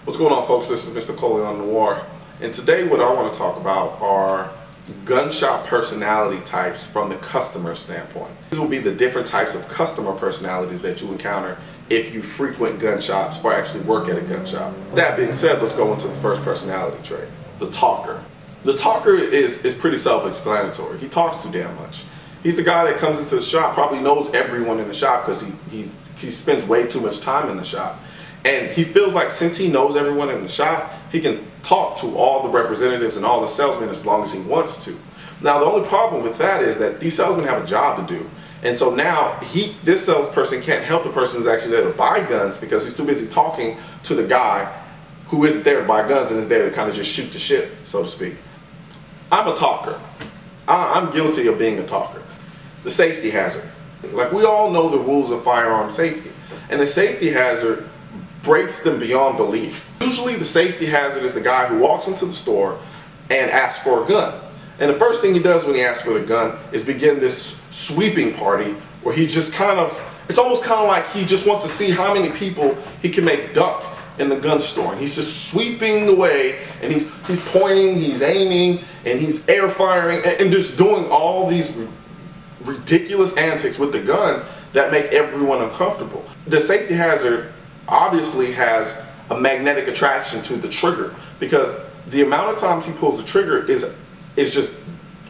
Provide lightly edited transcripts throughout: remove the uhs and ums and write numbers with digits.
What's going on, folks? This is Mr. Coleon Noir, and today what I want to talk about are gun shop personality types from the customer standpoint. These will be the different types of customer personalities that you encounter if you frequent gun shops or actually work at a gun shop. That being said, let's go into the first personality trait, the talker. The talker is pretty self-explanatory. He talks too damn much. He's the guy that comes into the shop, probably knows everyone in the shop because he spends way too much time in the shop. And he feels like since he knows everyone in the shop, he can talk to all the representatives and all the salesmen as long as he wants to. Now, the only problem with that is that these salesmen have a job to do. And so now this salesperson can't help the person who's actually there to buy guns because he's too busy talking to the guy who isn't there to buy guns and is there to kind of just shoot the shit, so to speak. I'm a talker. I'm guilty of being a talker. The safety hazard. Like, we all know the rules of firearm safety. And the safety hazard breaks them beyond belief. Usually the safety hazard is the guy who walks into the store and asks for a gun. And the first thing he does when he asks for the gun is begin this sweeping party where he just it's almost kind of like he just wants to see how many people he can make duck in the gun store. And he's just sweeping the way, and he's pointing, he's aiming, and he's air firing, and just doing all these ridiculous antics with the gun that make everyone uncomfortable. The safety hazard obviously has a magnetic attraction to the trigger because the amount of times he pulls the trigger is just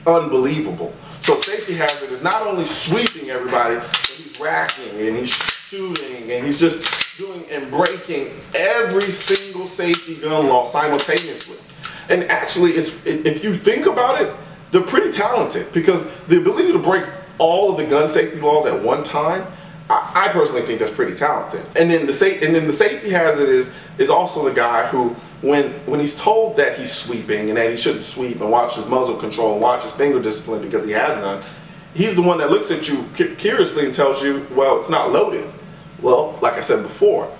unbelievable. So safety hazard is not only sweeping everybody, but he's racking and he's shooting and he's just doing and breaking every single safety gun law simultaneously. And actually, if you think about it, they're pretty talented because the ability to break all of the gun safety laws at one time, I personally think that's pretty talented. And then the safety hazard is also the guy who, when he's told that he's sweeping and that he shouldn't sweep and watch his muzzle control and watch his finger discipline because he has none, he's the one that looks at you curiously and tells you, well, it's not loaded. Well, like I said before,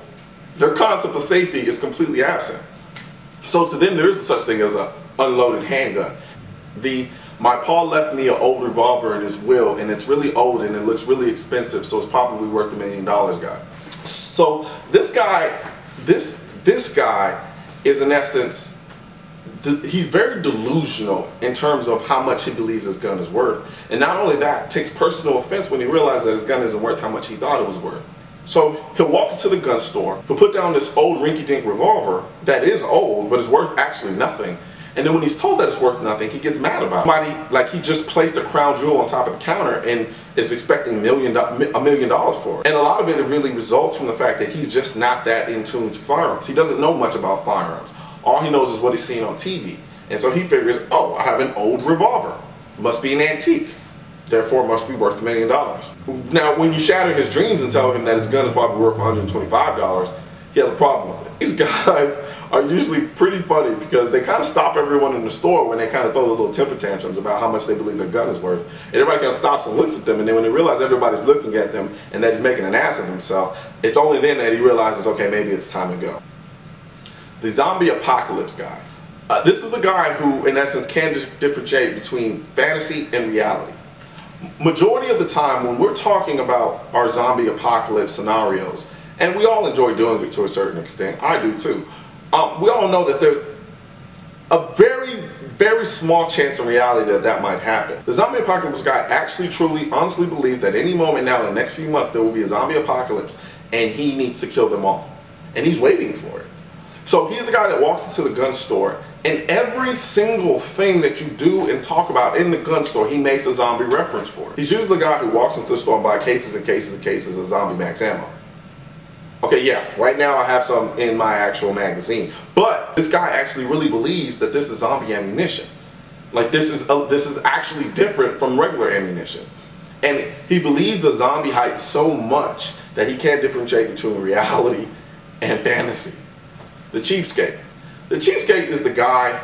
their concept of safety is completely absent. So to them, there is such thing as an unloaded handgun. My pa left me an old revolver in his will, and it's really old and it looks really expensive, so it's probably worth $1 million, guy. So this guy is in essence, he's very delusional in terms of how much he believes his gun is worth. And not only that, takes personal offense when he realizes that his gun isn't worth how much he thought it was worth. So he'll walk into the gun store, he'll put down this old rinky-dink revolver that is old, but is worth actually nothing. And then when he's told that it's worth nothing, he gets mad about it. Somebody, like, he just placed a crown jewel on top of the counter and is expecting $1 million for it. And a lot of it really results from the fact that he's just not that in tune to firearms. He doesn't know much about firearms. All he knows is what he's seen on TV. And so he figures, oh, I have an old revolver. Must be an antique. Therefore, must be worth $1 million. Now, when you shatter his dreams and tell him that his gun is probably worth $125, he has a problem with it. These guys are usually pretty funny because they kind of stop everyone in the store when they kind of throw the little temper tantrums about how much they believe their gun is worth. And everybody kind of stops and looks at them, and then when they realize everybody's looking at them and that he's making an ass of himself, it's only then that he realizes, okay, maybe it's time to go. The zombie apocalypse guy. This is the guy who, in essence, can differentiate between fantasy and reality. Majority of the time, when we're talking about our zombie apocalypse scenarios, and we all enjoy doing it to a certain extent, I do too, we all know that there's a very, very small chance in reality that that might happen. The zombie apocalypse guy actually, truly, honestly believes that any moment now in the next few months there will be a zombie apocalypse and he needs to kill them all. And he's waiting for it. So he's the guy that walks into the gun store, and every single thing that you do and talk about in the gun store, he makes a zombie reference for it. He's usually the guy who walks into the store and buys cases and cases and cases of zombie max ammo. Okay, yeah, right now I have some in my actual magazine, but this guy actually really believes that this is zombie ammunition. Like, this is actually different from regular ammunition. And he believes the zombie hype so much that he can't differentiate between reality and fantasy. The cheapskate. The cheapskate is the guy,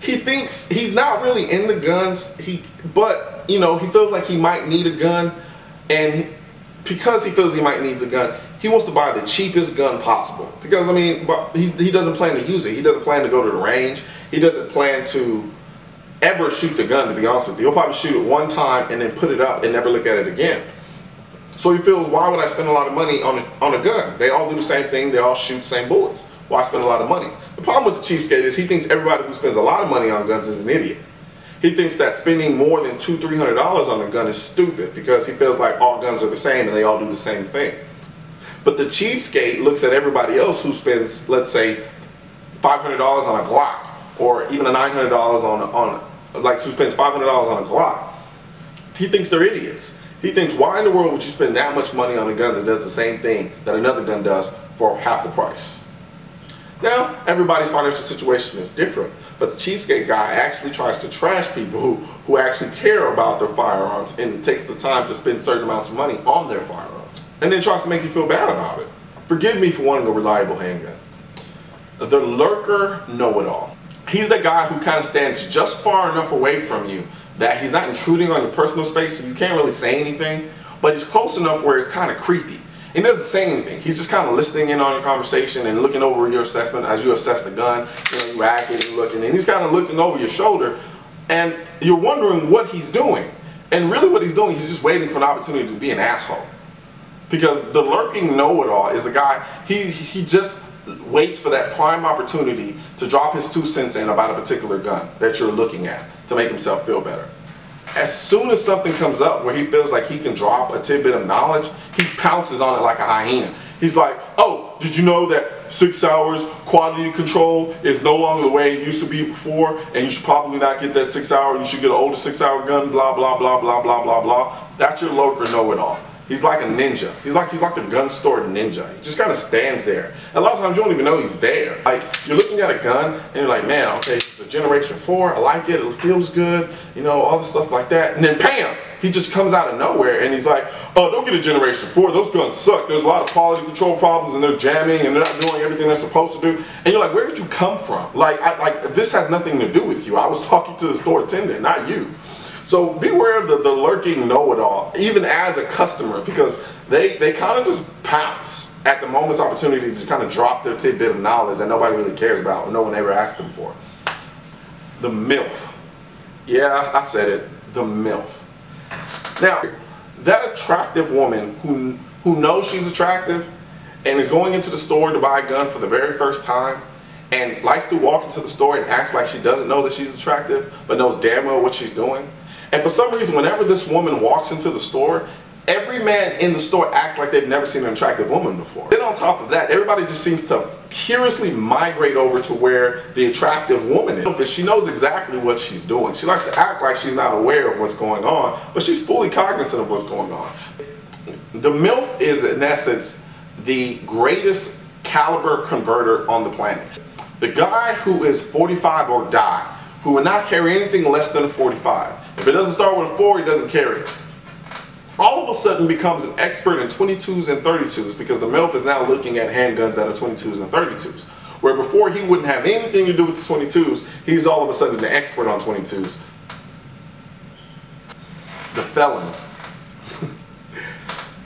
he thinks he's not really into guns, but you know, he feels like he might need a gun, and because he feels he might need a gun, he wants to buy the cheapest gun possible. Because, I mean, he doesn't plan to use it. He doesn't plan to go to the range. He doesn't plan to ever shoot the gun, to be honest with you. He'll probably shoot it one time and then put it up and never look at it again. So he feels, why would I spend a lot of money on a gun? They all do the same thing. They all shoot the same bullets. Why spend a lot of money? The problem with the cheapskate is he thinks everybody who spends a lot of money on guns is an idiot. He thinks that spending more than $200–300 on a gun is stupid because he feels like all guns are the same and they all do the same thing. But the cheapskate looks at everybody else who spends, let's say, $500 on a Glock, or even a $900 who spends $500 on a Glock. He thinks they're idiots. He thinks, why in the world would you spend that much money on a gun that does the same thing that another gun does for half the price? Now, everybody's financial situation is different, but the cheapskate guy actually tries to trash people who actually care about their firearms and takes the time to spend certain amounts of money on their firearms, and then tries to make you feel bad about it. Forgive me for wanting a reliable handgun. The lurker know-it-all. He's the guy who kind of stands just far enough away from you that he's not intruding on your personal space, so you can't really say anything, but he's close enough where it's kind of creepy. He doesn't say anything. He's just kind of listening in on your conversation and looking over your assessment as you assess the gun. You know, you rack it and looking, and he's kind of looking over your shoulder, and you're wondering what he's doing. And really what he's doing, he's just waiting for an opportunity to be an asshole. Because the lurking know-it-all is the guy, he just waits for that prime opportunity to drop his 2 cents in about a particular gun that you're looking at to make himself feel better. As soon as something comes up where he feels like he can drop a tidbit of knowledge, he pounces on it like a hyena. He's like, oh, did you know that 6 hours quality control is no longer the way it used to be before, and you should probably not get that 6 hour, you should get an older 6 hour gun, blah, blah, blah, blah, blah, blah, blah. That's your lurker know-it-all. He's like a ninja. He's like the gun store ninja. He just kind of stands there. And a lot of times you don't even know he's there. Like, you're looking at a gun and you're like, man, okay, it's a Generation 4. I like it. It feels good. You know, all the stuff like that. And then bam, he just comes out of nowhere and he's like, oh, don't get a Generation 4. Those guns suck. There's a lot of quality control problems and they're jamming and they're not doing everything they're supposed to do. And you're like, where did you come from? Like this has nothing to do with you. I was talking to the store attendant, not you. So beware of the lurking know-it-all, even as a customer, because they kind of just pounce at the moment's opportunity to just kind of drop their tidbit of knowledge that nobody really cares about or no one ever asked them for. The MILF. Yeah, I said it. The MILF. Now, that attractive woman who knows she's attractive and is going into the store to buy a gun for the very first time and likes to walk into the store and acts like she doesn't know that she's attractive but knows damn well what she's doing. And for some reason, whenever this woman walks into the store, every man in the store acts like they've never seen an attractive woman before. Then on top of that, everybody just seems to curiously migrate over to where the attractive woman is. Because she knows exactly what she's doing. She likes to act like she's not aware of what's going on, but she's fully cognizant of what's going on. The MILF is, in essence, the greatest caliber converter on the planet. The guy who is 45 or die, who will not carry anything less than a 45. If it doesn't start with a 4, he doesn't carry it. All of a sudden becomes an expert in 22s and 32s because the MILF is now looking at handguns that are 22s and 32s. Where before he wouldn't have anything to do with the 22s, he's all of a sudden an expert on 22s. The felon.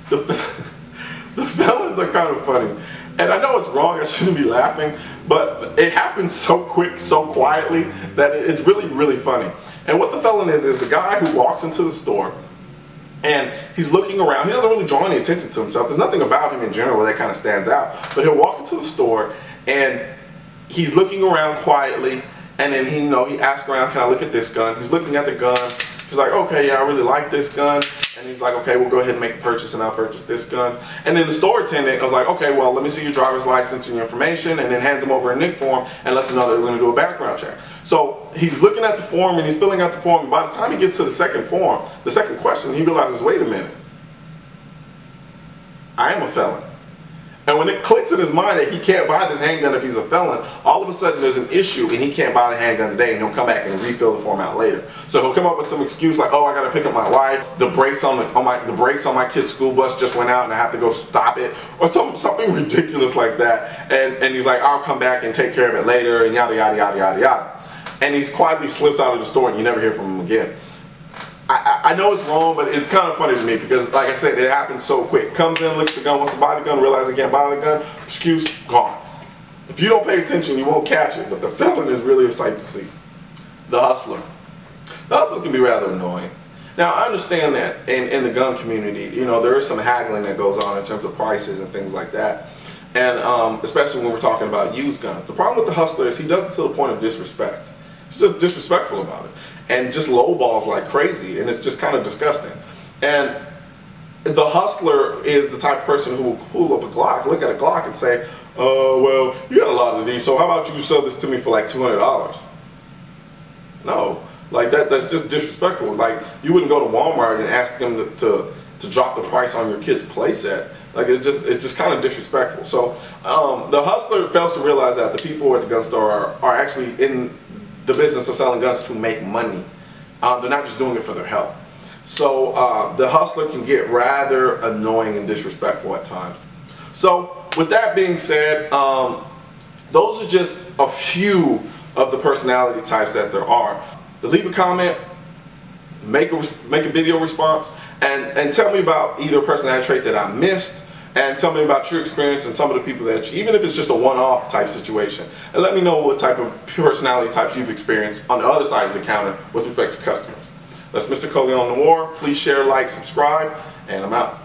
The felons are kind of funny. And I know it's wrong, I shouldn't be laughing, but it happens so quick, so quietly, that it's really, really funny. And what the felon is the guy who walks into the store and he's looking around. He doesn't really draw any attention to himself. There's nothing about him in general that kind of stands out. But he'll walk into the store and he's looking around quietly, and then he asks around, can I look at this gun? He's looking at the gun. He's like, okay, yeah, I really like this gun. And he's like, okay, we'll go ahead and make a purchase and I'll purchase this gun. And then the store attendant was like, okay, well, let me see your driver's license and your information, and then hands him over a NIC form and lets him know that we're going to do a background check. So he's looking at the form and he's filling out the form. And by the time he gets to the second form, the second question, he realizes, wait a minute, I am a felon. And when it clicks in his mind that he can't buy this handgun if he's a felon, all of a sudden there's an issue and he can't buy the handgun today, and he'll come back and refill the form out later. So he'll come up with some excuse like, oh, I gotta pick up my wife, the brakes on my kid's school bus just went out and I have to go stop it, or something ridiculous like that. And he's like, I'll come back and take care of it later, and yada yada yada yada yada. And he quietly slips out of the store and you never hear from him again. I know it's wrong, but it's kind of funny to me because, like I said, it happens so quick. Comes in, looks at the gun, wants to buy the gun, realizes he can't buy the gun, excuse, gone. If you don't pay attention, you won't catch it, but the felon is really a sight to see. The hustler. The hustlers can be rather annoying. Now, I understand that in the gun community, there is some haggling that goes on in terms of prices and things like that. and especially when we're talking about used guns. The problem with the hustler is he does it to the point of disrespect. He's just disrespectful about it, and just lowballs like crazy, and it's just kind of disgusting. And the hustler is the type of person who will pull up a Glock, look at a Glock, and say, "Oh, well, you got a lot of these, so how about you sell this to me for like $200?" No, like that's just disrespectful. Like, you wouldn't go to Walmart and ask them to drop the price on your kid's playset. Like, it's just kind of disrespectful. So the hustler fails to realize that the people at the gun store are actually in the business of selling guns to make money. They're not just doing it for their health. So the hustler can get rather annoying and disrespectful at times. So with that being said, those are just a few of the personality types that there are. Leave a comment, make a video response, and tell me about either personality trait that I missed, and tell me about your experience and some of the people that even if it's just a one-off type situation, and let me know what type of personality types you've experienced on the other side of the counter with respect to customers. That's Mr. Coleon on the War. Please share, like, subscribe, and I'm out.